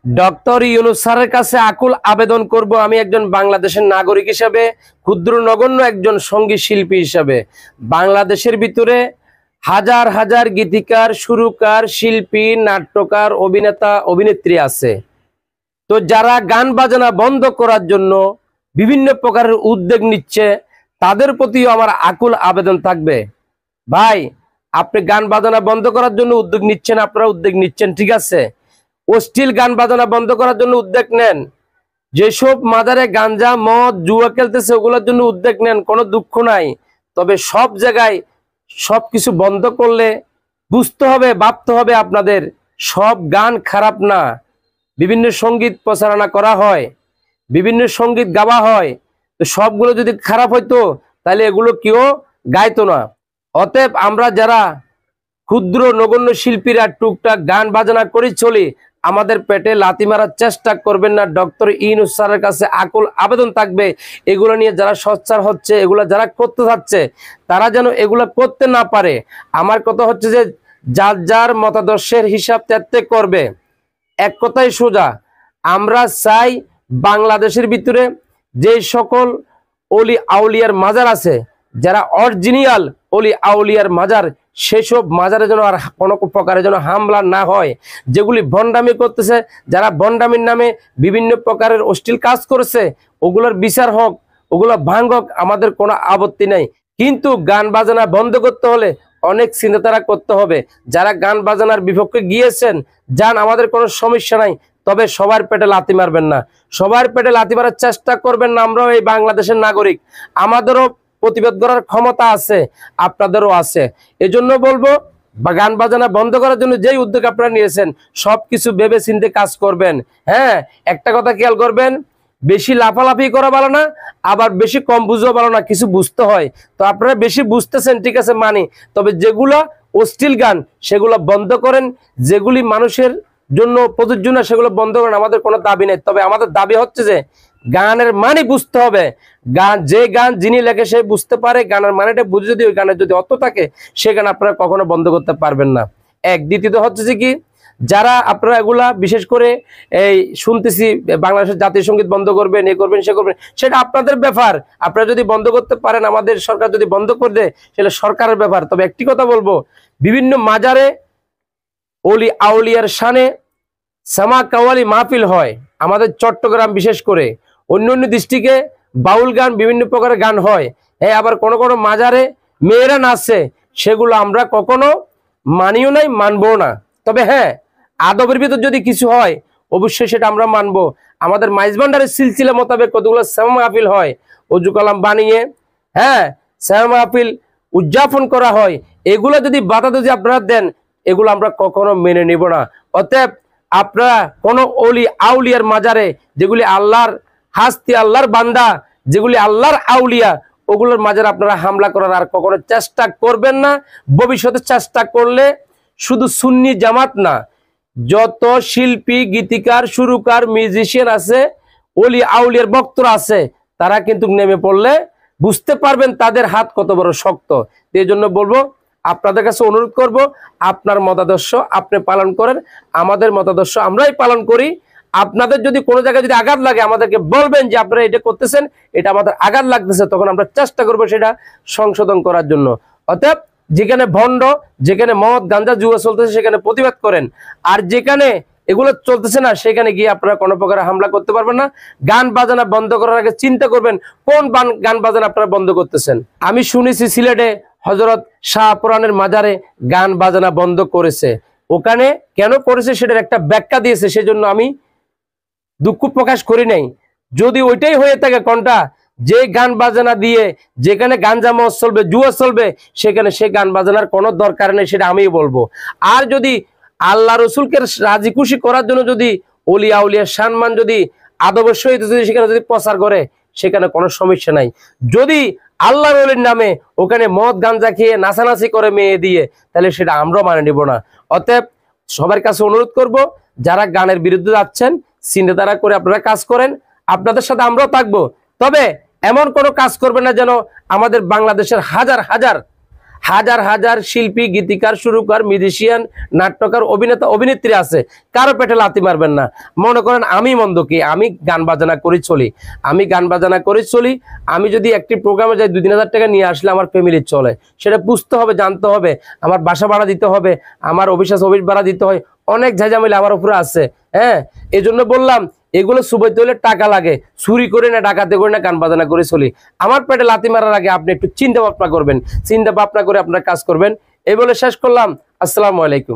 Doctor Yunus স্যারের কাছে আকুল আবেদন করব আমি একজন বাংলাদেশের নাগরিক হিসেবে, ক্ষুদ্র নগণ্য একজন সঙ্গীত শিল্পী হিসেবে। বাংলাদেশের ভিতরে হাজার হাজার গীতিকার, সুরকার, শিল্পী, নাট্যকার, অভিনেতা, অভিনেত্রী আছে। তো যারা গান বাজনা বন্ধ করার জন্য বিভিন্ন প্রকারের উদ্যোগ নিচ্ছে, তাদের প্রতিও আমার আকুল আবেদন থাকবে, ভাই আপনি গান বাজনা বন্ধ করার জন্য উদ্যোগ নিচ্ছেন, আপনারা উদ্যোগ নিচ্ছেন ঠিক আছে, অশ্লীল গান বাজনা বন্ধ করার জন্য উদ্যোগ নেন। যেসব মাজারে গাঞ্জা মদ জুয়া খেলতেছে ওগুলোর জন্য উদ্যোগ নেন, কোনো দুঃখ নাই। তবে সব জায়গায় সবকিছু বন্ধ করলে বুঝতে হবে, ভাবতে হবে আপনাদের, সব গান খারাপ না। বিভিন্ন সঙ্গীত প্রচারণা করা হয়, বিভিন্ন সঙ্গীত গাওয়া হয়, তো সবগুলো যদি খারাপ হইতো তাহলে এগুলো কেউ গাইতো না। অতএব আমরা যারা ক্ষুদ্র নগণ্য শিল্পীরা টুকটাক গান বাজনা করে চলি, আমাদের পেটে লাথি মারার চেষ্টা করবেন না। ডক্টর ইউনূস স্যারের কাছে আকুল আবেদন থাকবে, এগুলো নিয়ে যারা সোচ্চার হচ্ছে, এগুলো যারা করতে যাচ্ছে, তারা যেন এগুলো করতে না পারে। আমার কথা হচ্ছে যে যার যার মতাদর্শের হিসাব ত্যাগ করবে। এক কথাই সোজা, আমরা চাই বাংলাদেশের ভিতরে যে সকল অলি আউলিয়ার মাজার আছে, যারা অরিজিনাল অলি আউলিয়ার মাজার, সেসব মাজারে যেন আর কোনো প্রকারে যেন হামলা না হয়। যেগুলি ভণ্ডামি করতেছে, যারা ভণ্ডামির নামে বিভিন্ন প্রকারের অশ্লীল কাজ করেছে, ওগুলোর বিচার হোক, ওগুলো ভাঙক, আমাদের কোনো আপত্তি নাই। কিন্তু গান বাজনা বন্ধ করতে হলে অনেক চিন্তাধারা করতে হবে। যারা গান বাজনার বিপক্ষে গিয়েছেন যান, আমাদের কোনো সমস্যা নাই, তবে সবার পেটে লাথি মারবেন না, সবার পেটে লাথি মারার চেষ্টা করবেন না। আমরাও এই বাংলাদেশের নাগরিক, আমাদেরও প্রতিবাদ করার ক্ষমতা আছে, আপনাদেরও আছে। এজন্য বলবো গান বাজনা বন্ধ করার জন্য যেই উদ্যোগ আপনারা নিয়েছেন সবকিছু ভেবে চিন্তে কাজ করবেন। হ্যাঁ, একটা কথা খেয়াল করবেন, বেশি লাফালাফি করা ভালো না, আবার বেশি কম বুঝও ভালো না, কিছু বুঝতে হয়। তো আপনারা বেশি বুঝতেছেন ঠিক আছে মানি, তবে যেগুলো অশ্লীল গান সেগুলো বন্ধ করেন, যেগুলি মানুষের জন্য প্রযোজ্য না সেগুলো বন্ধ করেন। আমাদের কোনো দাবি নেই, তবে আমাদের দাবি হচ্ছে যে গানের মানে বুঝতে হবে। গান যে গান যিনি লেখে সে বুঝতে পারে, গানের মানেটা বুঝে যদি ওই গানের যদি অর্থ থাকে, সে গান আপনারা কখনো বন্ধ করতে পারবেন না। এক দ্বিতীয়ত হচ্ছে যে কি, যারা আপনারা এগুলা বিশেষ করে এই শুনতেছি বাংলাদেশের জাতীয় সঙ্গীত বন্ধ করবেন, এ করবেন সে করবেন, সেটা আপনাদের ব্যাপার। আপনারা যদি বন্ধ করতে পারেন, আমাদের সরকার যদি বন্ধ করে দেয় সেটা সরকারের ব্যাপার। তবে একটি কথা বলবো, বিভিন্ন মাজারে অলি আউলিয়ার শানে সামা কাওয়ালি মাহফিল হয়, আমাদের চট্টগ্রাম বিশেষ করে, অন্য অন্য ডিস্ট্রিক্টে বাউল গান বিভিন্ন প্রকারের গান হয়। হ্যাঁ, আবার কোনো কোনো মাজারে মেয়েরা নাচে, সেগুলো আমরা কখনো মানিও নাই, মানবো না। তবে হ্যাঁ, আদবের ভিতর যদি কিছু হয় অবশ্যই সেটা আমরা মানবো। আমাদের মাইজভান্ডারের সিলসিলা মোতাবেক কতগুলো শ্যামা মাহফিল হয়, অজু কালাম বানিয়ে, হ্যাঁ, শ্যামা মাহফিল উদযাপন করা হয়। এগুলো যদি বাধা যদি আপনারা দেন, এগুলো আমরা কখনো মেনে নিব না। অতএব আপনারা কোনো অলি আউলিয়ার মাজারে, যেগুলি আল্লাহর হাস্তি, আল্লাহর বান্দা, যেগুলি আল্লাহর আউলিয়া, ওগুলোর মাজারে আপনারা হামলা করার আর কখনো চেষ্টা করবেন না। ভবিষ্যতে চেষ্টা করলে শুধু সুন্নি জামাত না, যত শিল্পী, গীতিকার, সুরকার, মিউজিশিয়ান আছে, অলি আউলিয়ার বক্তরা আছে, তারা কিন্তু নেমে পড়লে বুঝতে পারবেন তাদের হাত কত বড় শক্ত। এই জন্য বলবো, আপনাদের কাছে অনুরোধ করব, আপনার মতাদর্শ আপনি পালন করেন, আমাদের মতাদর্শ আমরাই পালন করি। আপনাদের যদি কোনো জায়গায় যদি আঘাত লাগে আমাদেরকে বলবেন যে আপনারা এটা করতেছেন, এটা আমাদের আঘাত লাগতেছে, তখন আমরা চেষ্টা করব সেটা সংশোধন করার জন্য। অতএব যেখানে ভণ্ড, যেখানে মদ গাঞ্জা জুয়া চলতেছে সেখানে প্রতিবাদ করেন, আর যেখানে এগুলো চলতেছে না সেখানে গিয়ে আপনারা কোনো প্রকার হামলা করতে পারবেন না। গান বাজনা বন্ধ করার আগে চিন্তা করবেন কোন গান বাজনা আপনারা বন্ধ করতেছেন। আমি শুনেছি সিলেটে হযরত শাহপুরানের মাজারে গান বাজনা বন্ধ করেছে, ওখানে কেন করেছে সেটার একটা ব্যাখ্যা দিয়েছে, সেজন্য আমি দুঃখ প্রকাশ করি নাই। যদি ওইটাই হয়ে থাকে কোনটা, যে গান বাজনা দিয়ে যেখানে গাঞ্জা মদ চলবে, জুয়া চলবে, সেখানে সে গান বাজনার কোনো দরকার নেই, সেটা আমি বলবো। আর যদি আল্লাহ রসুলকে রাজি খুশি করার জন্য যদি অলিয়া উলিয়া সম্মান যদি আদবের সহিত যদি সেখানে যদি প্রচার করে, সেখানে কোনো সমস্যা নাই। যদি আল্লাহর ওলির নামে ওখানে মদ গাঞ্জা খেয়ে নাচানাচি করে মেয়ে দিয়ে, তাহলে সেটা আমরাও মানে নিব না। অতএব সবার কাছে অনুরোধ করব, যারা গানের বিরুদ্ধে যাচ্ছেন চিন্তাধারা করে আপনারা কাজ করেন, আপনাদের সাথে আমরাও থাকবো। তবে এমন কোনো কাজ করবেন না যেন আমাদের বাংলাদেশের হাজার হাজার হাজার হাজার শিল্পী, গীতিকার, সুরকার, মিউজিশিয়ান, নাট্যকার, অভিনেতা, অভিনেত্রী আছে, কারো পেটে লাথি মারবেন না। মনে করেন আমি মন্দ কি, আমি গান বাজনা করে চলি, আমি গান বাজনা করে চলি। আমি যদি একটি প্রোগ্রামে যাই 2-3 হাজার টাকা নিয়ে আসলে আমার ফ্যামিলি চলে, সেটা বুঝতে হবে, জানতে হবে। আমার বাসা ভাড়া দিতে হবে, আমার অফিস ভাড়া দিতে হয়, অনেক ঝাঁঝামেলা আমার উপরে আছে। হ্যাঁ, এই জন্য বললাম এগুলো সুবাইতে হলে টাকা লাগে, চুরি করে না, ডাকাতি করে না, গান বাজনা করে চলি। আমার পেটে লাথি মারার আগে আপনি একটু চিন্তা ভাবনা করবেন, চিন্তা ভাবনা করে আপনার কাজ করবেন। এই বলে শেষ করলাম। আসসালামু আলাইকুম।